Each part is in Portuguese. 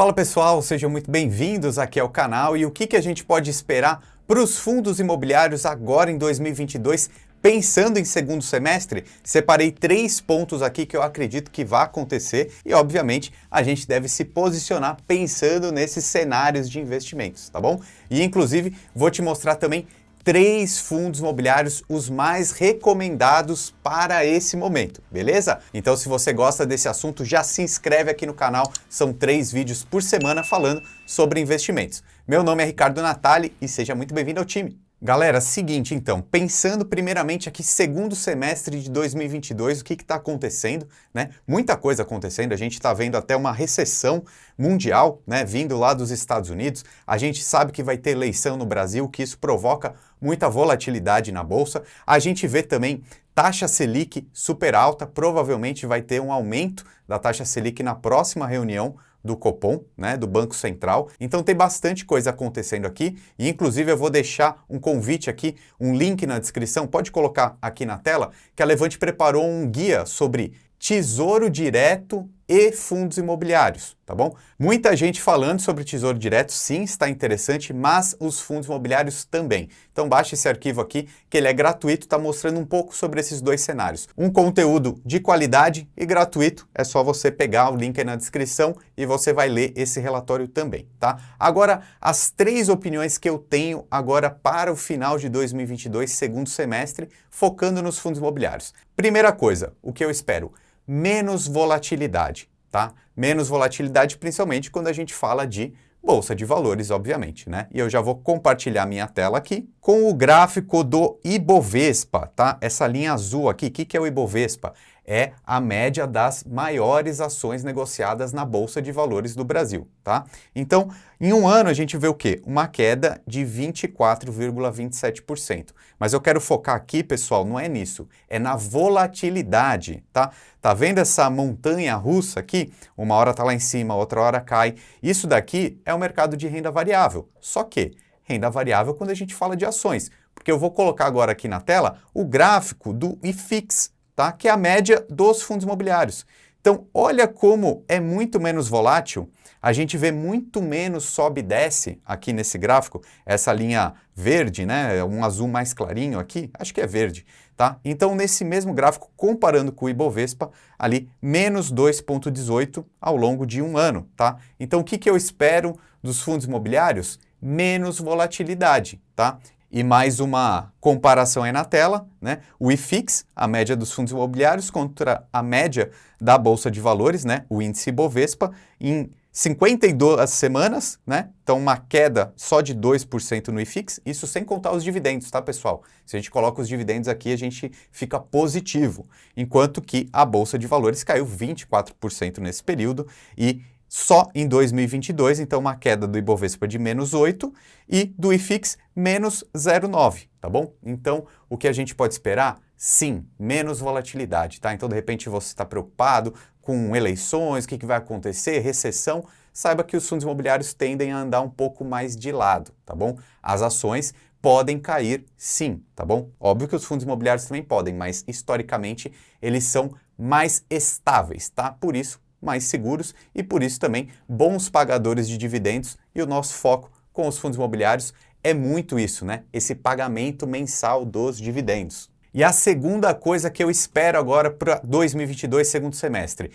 Fala pessoal, sejam muito bem-vindos aqui ao canal e o que a gente pode esperar para os fundos imobiliários agora em 2022, pensando em segundo semestre? Separei 3 pontos aqui que eu acredito que vai acontecer e obviamente a gente deve se posicionar pensando nesses cenários de investimentos, tá bom? E inclusive vou te mostrar também 3 fundos imobiliários os mais recomendados para esse momento, beleza? Então se você gosta desse assunto, já se inscreve aqui no canal, são 3 vídeos por semana falando sobre investimentos. Meu nome é Ricardo Natali e seja muito bem-vindo ao time. Galera, seguinte então, pensando primeiramente aqui segundo semestre de 2022, o que está acontecendo, né? Muita coisa acontecendo, a gente está vendo até uma recessão mundial, né, vindo lá dos Estados Unidos, a gente sabe que vai ter eleição no Brasil, que isso provoca muita volatilidade na Bolsa, a gente vê também taxa Selic super alta, provavelmente vai ter um aumento da taxa Selic na próxima reunião do Copom, né, do Banco Central. Então tem bastante coisa acontecendo aqui e inclusive eu vou deixar um convite aqui, um link na descrição, pode colocar aqui na tela, que a Levante preparou um guia sobre Tesouro Direto e fundos imobiliários, tá bom? Muita gente falando sobre Tesouro Direto, sim, está interessante, mas os fundos imobiliários também. Então baixe esse arquivo aqui, que ele é gratuito, está mostrando um pouco sobre esses dois cenários. Um conteúdo de qualidade e gratuito, é só você pegar o link aí na descrição e você vai ler esse relatório também, tá? Agora, as 3 opiniões que eu tenho agora para o final de 2022, segundo semestre, focando nos fundos imobiliários. Primeira coisa, o que eu espero? Menos volatilidade, tá? Menos volatilidade, principalmente quando a gente fala de bolsa de valores, obviamente, né? E eu já vou compartilhar minha tela aqui com o gráfico do Ibovespa, tá? Essa linha azul aqui, o que é o Ibovespa? É a média das maiores ações negociadas na Bolsa de Valores do Brasil, tá? Então, em um ano a gente vê o quê? Uma queda de 24,27%. Mas eu quero focar aqui, pessoal, não é nisso, é na volatilidade, tá? Tá vendo essa montanha russa aqui? Uma hora tá lá em cima, outra hora cai. Isso daqui é o mercado de renda variável. Só que renda variável quando a gente fala de ações, porque eu vou colocar agora aqui na tela o gráfico do IFIX, tá? Que é a média dos fundos imobiliários. Então, olha como é muito menos volátil, a gente vê muito menos sobe e desce aqui nesse gráfico, essa linha verde, né, um azul mais clarinho aqui, acho que é verde, tá? Então, nesse mesmo gráfico, comparando com o Ibovespa, ali, menos 2,18 ao longo de um ano, tá? Então, o que eu espero dos fundos imobiliários? Menos volatilidade, tá? E mais uma comparação aí na tela, né? O IFIX, a média dos fundos imobiliários, contra a média da Bolsa de Valores, né? O índice Ibovespa, em 52 semanas, né? Então, uma queda só de 2% no IFIX, isso sem contar os dividendos, tá, pessoal? Se a gente coloca os dividendos aqui, a gente fica positivo, enquanto que a Bolsa de Valores caiu 24% nesse período e só em 2022, então uma queda do Ibovespa de menos 8 e do IFIX menos 0,9, tá bom? Então, o que a gente pode esperar? Sim, menos volatilidade, tá? Então, de repente, você está preocupado com eleições, o que vai acontecer, recessão, saiba que os fundos imobiliários tendem a andar um pouco mais de lado, tá bom? As ações podem cair sim, tá bom? Óbvio que os fundos imobiliários também podem, mas historicamente eles são mais estáveis, tá? Por isso, mais seguros e, por isso, também bons pagadores de dividendos e o nosso foco com os fundos imobiliários é muito isso, né? Esse pagamento mensal dos dividendos. E a segunda coisa que eu espero agora para 2022, segundo semestre,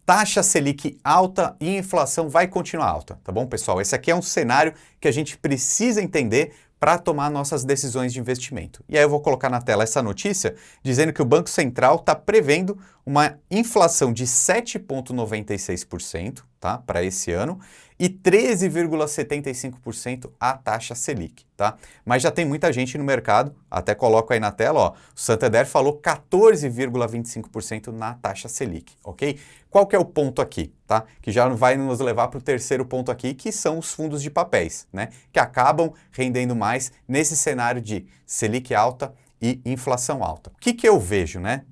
taxa Selic alta e inflação vai continuar alta, tá bom, pessoal? Esse aqui é um cenário que a gente precisa entender para tomar nossas decisões de investimento. E aí eu vou colocar na tela essa notícia dizendo que o Banco Central está prevendo uma inflação de 7,96%, tá, para esse ano e 13,75% a taxa Selic, tá? Mas já tem muita gente no mercado, até coloco aí na tela, ó, o Santander falou 14,25% na taxa Selic, ok? Qual que é o ponto aqui, tá? Que já vai nos levar para o terceiro ponto aqui, que são os fundos de papéis, né? Que acabam rendendo mais nesse cenário de Selic alta e inflação alta. O que eu vejo, né?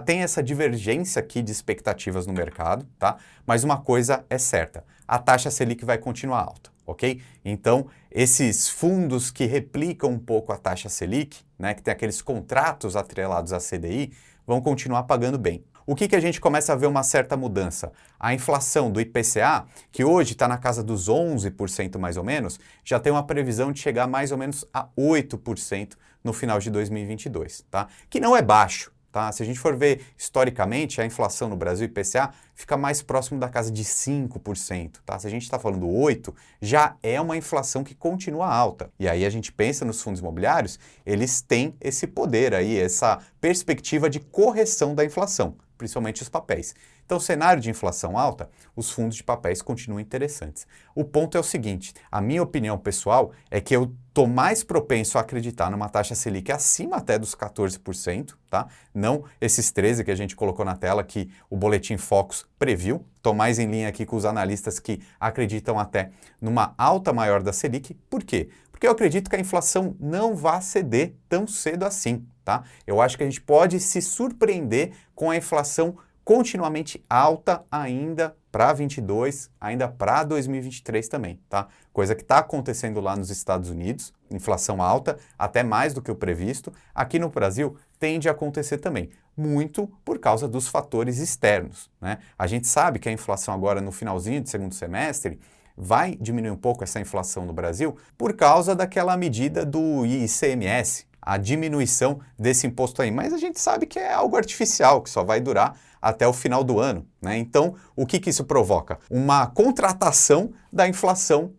Tem essa divergência aqui de expectativas no mercado, tá? Mas uma coisa é certa, a taxa Selic vai continuar alta, ok? Então, esses fundos que replicam um pouco a taxa Selic, né, que tem aqueles contratos atrelados à CDI, vão continuar pagando bem. o que a gente começa a ver uma certa mudança? A inflação do IPCA, que hoje está na casa dos 11% mais ou menos, já tem uma previsão de chegar mais ou menos a 8% no final de 2022, tá? Que não é baixo. Tá? Se a gente for ver historicamente, a inflação no Brasil, IPCA, fica mais próximo da casa de 5%. Tá? Se a gente está falando 8%, já é uma inflação que continua alta. E aí a gente pensa nos fundos imobiliários, eles têm esse poder aí, essa perspectiva de correção da inflação, principalmente os papéis. Então, cenário de inflação alta, os fundos de papéis continuam interessantes. O ponto é o seguinte, a minha opinião pessoal é que eu estou mais propenso a acreditar numa taxa Selic acima até dos 14%, tá? Não esses 13% que a gente colocou na tela que o Boletim Focus previu. Estou mais em linha aqui com os analistas que acreditam até numa alta maior da Selic. Por quê? Porque eu acredito que a inflação não vai ceder tão cedo assim, tá? Eu acho que a gente pode se surpreender com a inflação continuamente alta ainda para 22, ainda para 2023 também, tá? Coisa que está acontecendo lá nos Estados Unidos, inflação alta, até mais do que o previsto. Aqui no Brasil tende a acontecer também, muito por causa dos fatores externos, né? A gente sabe que a inflação agora no finalzinho do segundo semestre vai diminuir um pouco essa inflação no Brasil por causa daquela medida do ICMS, a diminuição desse imposto aí. Mas a gente sabe que é algo artificial, que só vai durar até o final do ano, né? Então, o que isso provoca? Uma contratação da inflação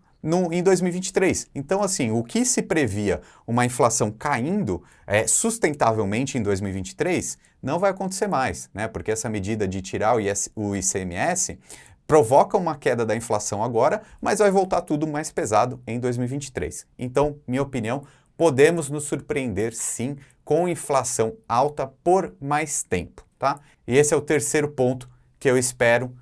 em 2023. Então, assim, o que se previa uma inflação caindo sustentavelmente em 2023 não vai acontecer mais, né? Porque essa medida de tirar o ICMS provoca uma queda da inflação agora, mas vai voltar tudo mais pesado em 2023. Então, minha opinião, podemos nos surpreender sim com inflação alta por mais tempo, tá? E esse é o terceiro ponto que eu espero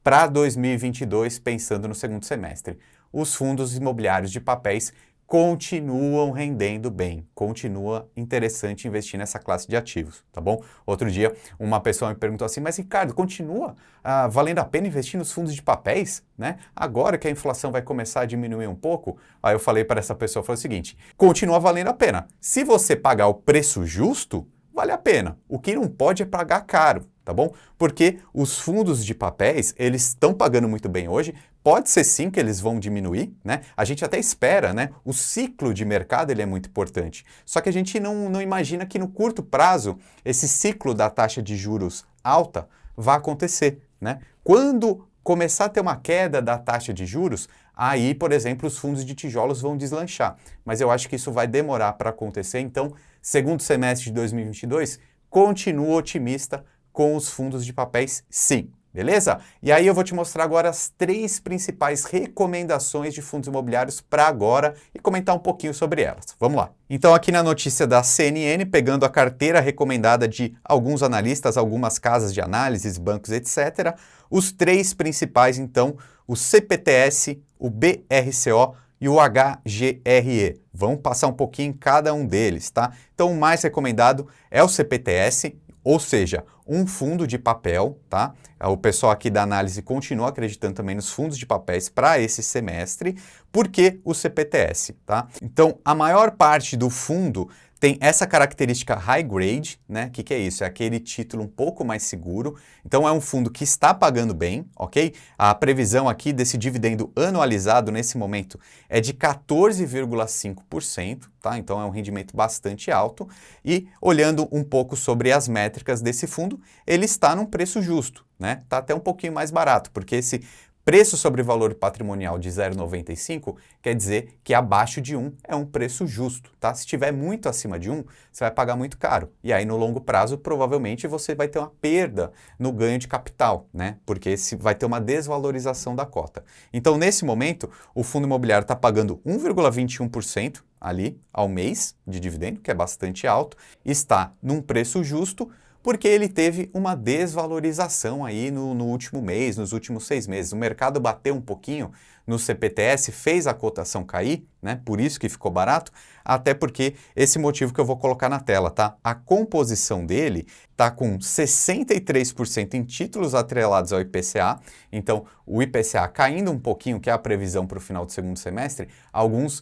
para 2022, pensando no segundo semestre. Os fundos imobiliários de papéis continuam rendendo bem, continua interessante investir nessa classe de ativos, tá bom? Outro dia, uma pessoa me perguntou assim, mas Ricardo, continua valendo a pena investir nos fundos de papéis, né? Agora que a inflação vai começar a diminuir um pouco, aí eu falei para essa pessoa, foi o seguinte, continua valendo a pena. Se você pagar o preço justo, vale a pena. O que não pode é pagar caro, tá bom? Porque os fundos de papéis, eles estão pagando muito bem hoje, pode ser sim que eles vão diminuir, né? A gente até espera, né? O ciclo de mercado ele é muito importante. Só que a gente não imagina que no curto prazo esse ciclo da taxa de juros alta vai acontecer, né? Quando começar a ter uma queda da taxa de juros, aí, por exemplo, os fundos de tijolos vão deslanchar. Mas eu acho que isso vai demorar para acontecer, então, segundo semestre de 2022, continuo otimista com os fundos de papéis, sim. Beleza? E aí eu vou te mostrar agora as 3 principais recomendações de fundos imobiliários para agora e comentar um pouquinho sobre elas. Vamos lá. Então aqui na notícia da CNN, pegando a carteira recomendada de alguns analistas, algumas casas de análises, bancos, etc., os 3 principais, então, o CPTS, o BRCO e o HGRE. Vamos passar um pouquinho em cada um deles, tá? Então o mais recomendado é o CPTS, ou seja, um fundo de papel, tá? O pessoal aqui da análise continua acreditando também nos fundos de papéis para esse semestre. Por que o CPTS, tá? Então, a maior parte do fundo tem essa característica high grade, né? O que é isso? É aquele título um pouco mais seguro. Então, é um fundo que está pagando bem, ok? A previsão aqui desse dividendo anualizado nesse momento é de 14,5%, tá? Então, é um rendimento bastante alto. E, olhando um pouco sobre as métricas desse fundo, ele está num preço justo, né? Está até um pouquinho mais barato, porque esse preço sobre valor patrimonial de 0,95 quer dizer que abaixo de 1 é um preço justo, tá? Se estiver muito acima de 1, você vai pagar muito caro. E aí, no longo prazo, provavelmente você vai ter uma perda no ganho de capital, né? Porque vai ter uma desvalorização da cota. Então, nesse momento, o fundo imobiliário está pagando 1,21% ali ao mês de dividendo, que é bastante alto, está num preço justo, porque ele teve uma desvalorização aí no último mês, nos últimos 6 meses. O mercado bateu um pouquinho no CPTS, fez a cotação cair, né? Por isso que ficou barato, até porque esse motivo que eu vou colocar na tela, tá? A composição dele tá com 63% em títulos atrelados ao IPCA, então o IPCA caindo um pouquinho, que é a previsão para o final do segundo semestre, alguns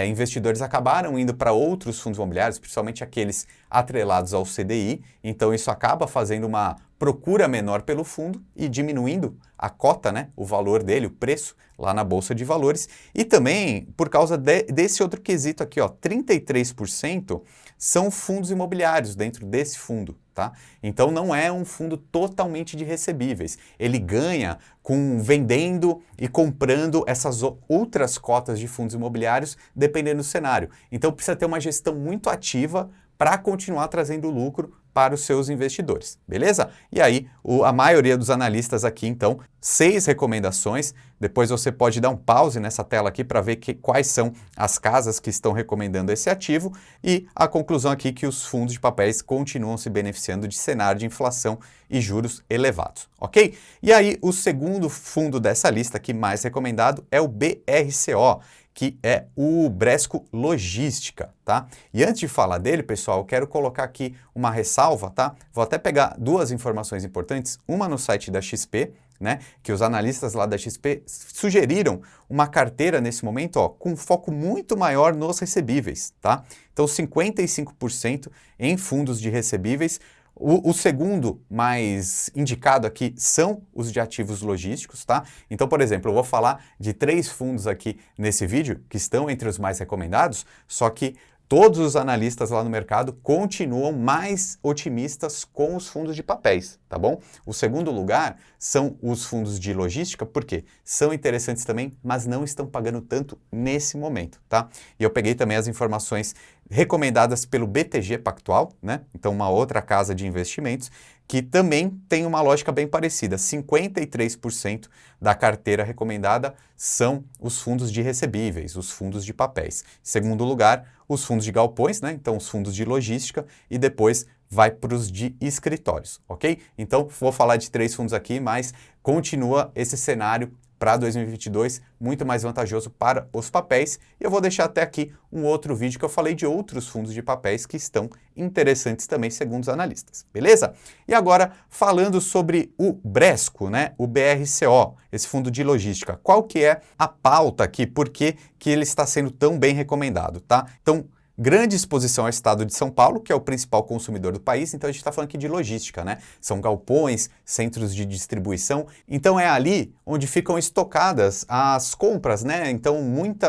investidores acabaram indo para outros fundos imobiliários, principalmente aqueles atrelados ao CDI, então isso acaba fazendo uma procura menor pelo fundo e diminuindo a cota, né, o valor dele, o preço lá na Bolsa de Valores. E também por causa desse outro quesito aqui, ó, 33% são fundos imobiliários dentro desse fundo, tá? Então não é um fundo totalmente de recebíveis. Ele ganha com vendendo e comprando essas outras cotas de fundos imobiliários, dependendo do cenário. Então precisa ter uma gestão muito ativa para continuar trazendo lucro para os seus investidores, beleza? E aí, a maioria dos analistas aqui, então, 6 recomendações. Depois você pode dar um pause nessa tela aqui para ver quais são as casas que estão recomendando esse ativo e a conclusão aqui que os fundos de papéis continuam se beneficiando de cenário de inflação e juros elevados, ok? E aí, o segundo fundo dessa lista aqui mais recomendado é o BRCO, que é o Bresco Logística, tá? E antes de falar dele, pessoal, eu quero colocar aqui uma ressalva, tá? Vou até pegar 2 informações importantes, uma no site da XP, né, que os analistas lá da XP sugeriram uma carteira nesse momento, ó, com foco muito maior nos recebíveis, tá? Então 55% em fundos de recebíveis. O segundo mais indicado aqui são os de ativos logísticos, tá? Então, por exemplo, eu vou falar de 3 fundos aqui nesse vídeo que estão entre os mais recomendados, só que todos os analistas lá no mercado continuam mais otimistas com os fundos de papéis, tá bom? O segundo lugar são os fundos de logística, porque são interessantes também, mas não estão pagando tanto nesse momento, tá? E eu peguei também as informações recomendadas pelo BTG Pactual, né? Então, uma outra casa de investimentos, que também tem uma lógica bem parecida. 53% da carteira recomendada são os fundos de recebíveis, os fundos de papéis. Em segundo lugar, os fundos de galpões, né? Então, os fundos de logística e depois vai para os de escritórios, ok? Então, vou falar de 3 fundos aqui, mas continua esse cenário para 2022 muito mais vantajoso para os papéis. E eu vou deixar até aqui um outro vídeo que eu falei de outros fundos de papéis que estão interessantes também, segundo os analistas, beleza? E agora, falando sobre o Bresco, né, o BRCO, esse fundo de logística, qual que é a pauta aqui, por que ele está sendo tão bem recomendado, tá? Então, grande exposição ao estado de São Paulo, que é o principal consumidor do país, então a gente está falando aqui de logística, né? São galpões, centros de distribuição, então é ali onde ficam estocadas as compras, né? Então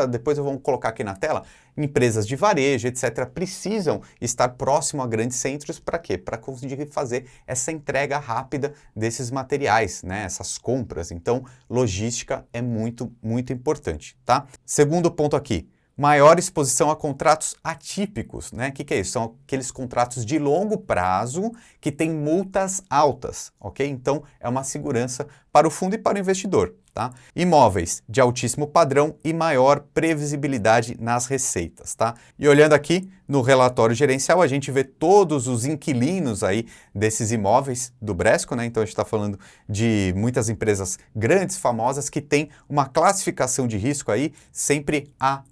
depois eu vou colocar aqui na tela, empresas de varejo, etc., precisam estar próximo a grandes centros para quê? Para conseguir fazer essa entrega rápida desses materiais, né? Essas compras, então logística é muito, muito importante, tá? Segundo ponto aqui, maior exposição a contratos atípicos, né? O que é isso? São aqueles contratos de longo prazo que têm multas altas, ok? Então, é uma segurança para o fundo e para o investidor, tá? Imóveis de altíssimo padrão e maior previsibilidade nas receitas, tá? E olhando aqui no relatório gerencial, a gente vê todos os inquilinos aí desses imóveis do Bresco, né? Então, a gente está falando de muitas empresas grandes, famosas, que têm uma classificação de risco aí sempre A+,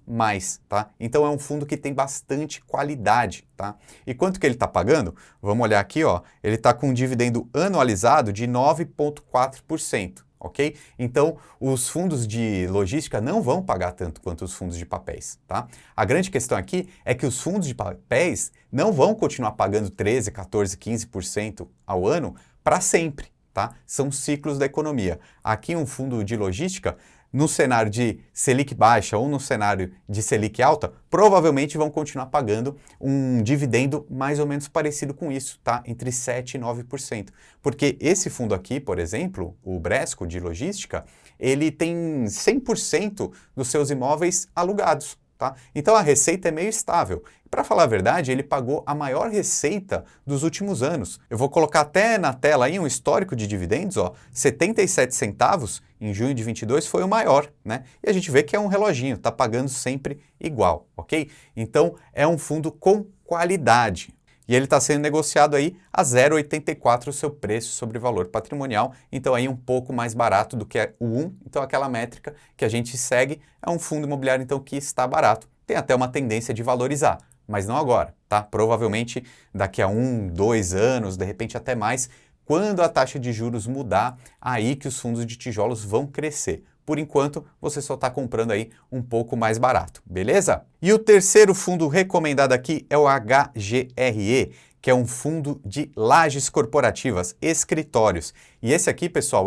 tá? Então, é um fundo que tem bastante qualidade, tá? E quanto que ele está pagando? Vamos olhar aqui, ó. Ele está com um dividendo anualizado de 9,4%. Ok? Então, os fundos de logística não vão pagar tanto quanto os fundos de papéis, tá? A grande questão aqui é que os fundos de papéis não vão continuar pagando 13, 14, 15% ao ano para sempre, tá? São ciclos da economia. Aqui um fundo de logística, no cenário de Selic baixa ou no cenário de Selic alta, provavelmente vão continuar pagando um dividendo mais ou menos parecido com isso, tá? Entre 7% e 9%. Porque esse fundo aqui, por exemplo, o Bresco de logística, ele tem 100% dos seus imóveis alugados, tá? Então a receita é meio estável. Para falar a verdade, ele pagou a maior receita dos últimos anos. Eu vou colocar até na tela aí um histórico de dividendos, ó, 77 centavos em junho de 22 foi o maior, né? E a gente vê que é um reloginho, está pagando sempre igual, ok? Então é um fundo com qualidade. E ele está sendo negociado aí a 0,84 o seu preço sobre valor patrimonial, então aí um pouco mais barato do que o 1, então aquela métrica que a gente segue é um fundo imobiliário então que está barato. Tem até uma tendência de valorizar, mas não agora, tá? Provavelmente daqui a 1, 2 anos, de repente até mais, quando a taxa de juros mudar, aí que os fundos de tijolos vão crescer. Por enquanto, você só está comprando aí um pouco mais barato, beleza? E o terceiro fundo recomendado aqui é o HGRE, que é um fundo de lajes corporativas, escritórios. E esse aqui, pessoal,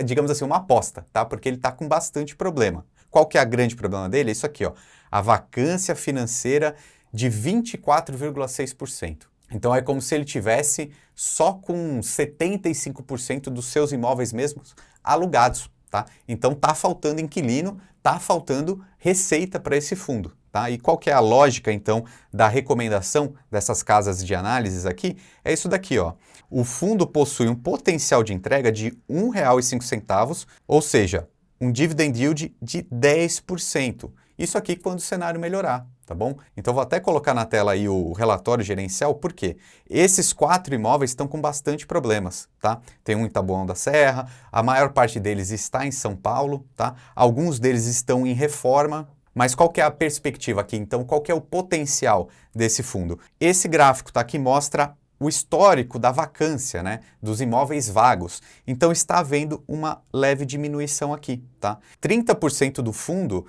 digamos assim, uma aposta, tá? Porque ele está com bastante problema. Qual que é o grande problema dele? É isso aqui, ó, a vacância financeira de 24,6%. Então é como se ele tivesse só com 75% dos seus imóveis mesmos alugados, tá? Então tá faltando inquilino, tá faltando receita para esse fundo, tá? E qual que é a lógica então da recomendação dessas casas de análises aqui? É isso daqui, ó. O fundo possui um potencial de entrega de R$ 1,05, ou seja, um dividend yield de 10%. Isso aqui quando o cenário melhorar, tá bom? Então vou até colocar na tela aí o relatório gerencial, porque esses 4 imóveis estão com bastante problemas, tá? Tem um em Taboão da Serra, a maior parte deles está em São Paulo, tá? Alguns deles estão em reforma, mas qual que é a perspectiva aqui? Então qual que é o potencial desse fundo? Esse gráfico tá aqui mostra o histórico da vacância, né, dos imóveis vagos. Então está havendo uma leve diminuição aqui, tá? 30% do fundo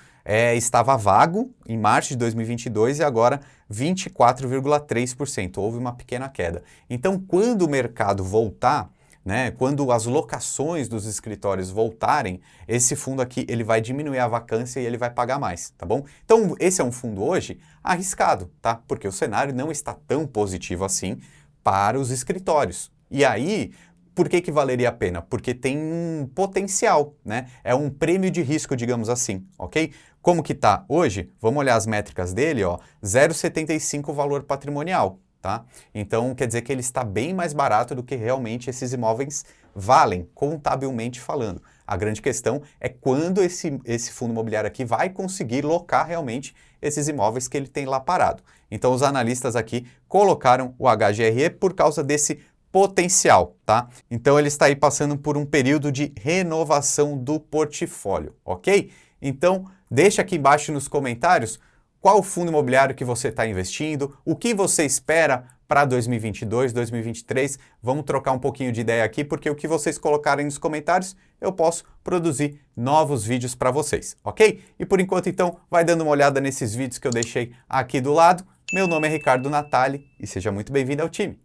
estava vago em março de 2022 e agora 24,3%. Houve uma pequena queda. Então, quando o mercado voltar, né, quando as locações dos escritórios voltarem, esse fundo aqui ele vai diminuir a vacância e ele vai pagar mais, tá bom? Então, esse é um fundo hoje arriscado, tá? Porque o cenário não está tão positivo assim para os escritórios. E aí, por que valeria a pena? Porque tem um potencial, né? É um prêmio de risco, digamos assim, ok? Como que tá hoje? Vamos olhar as métricas dele, ó, 0,75 valor patrimonial, tá? Então, quer dizer que ele está bem mais barato do que realmente esses imóveis valem, contabilmente falando. A grande questão é quando esse fundo imobiliário aqui vai conseguir locar realmente esses imóveis que ele tem lá parado. Então, os analistas aqui colocaram o HGRE por causa desse potencial, tá? Então, ele está aí passando por um período de renovação do portfólio, ok? Então, deixa aqui embaixo nos comentários qual fundo imobiliário que você está investindo, o que você espera para 2022, 2023. Vamos trocar um pouquinho de ideia aqui, porque o que vocês colocarem nos comentários, eu posso produzir novos vídeos para vocês, ok? E por enquanto, então, vai dando uma olhada nesses vídeos que eu deixei aqui do lado. Meu nome é Ricardo Natali e seja muito bem-vindo ao time.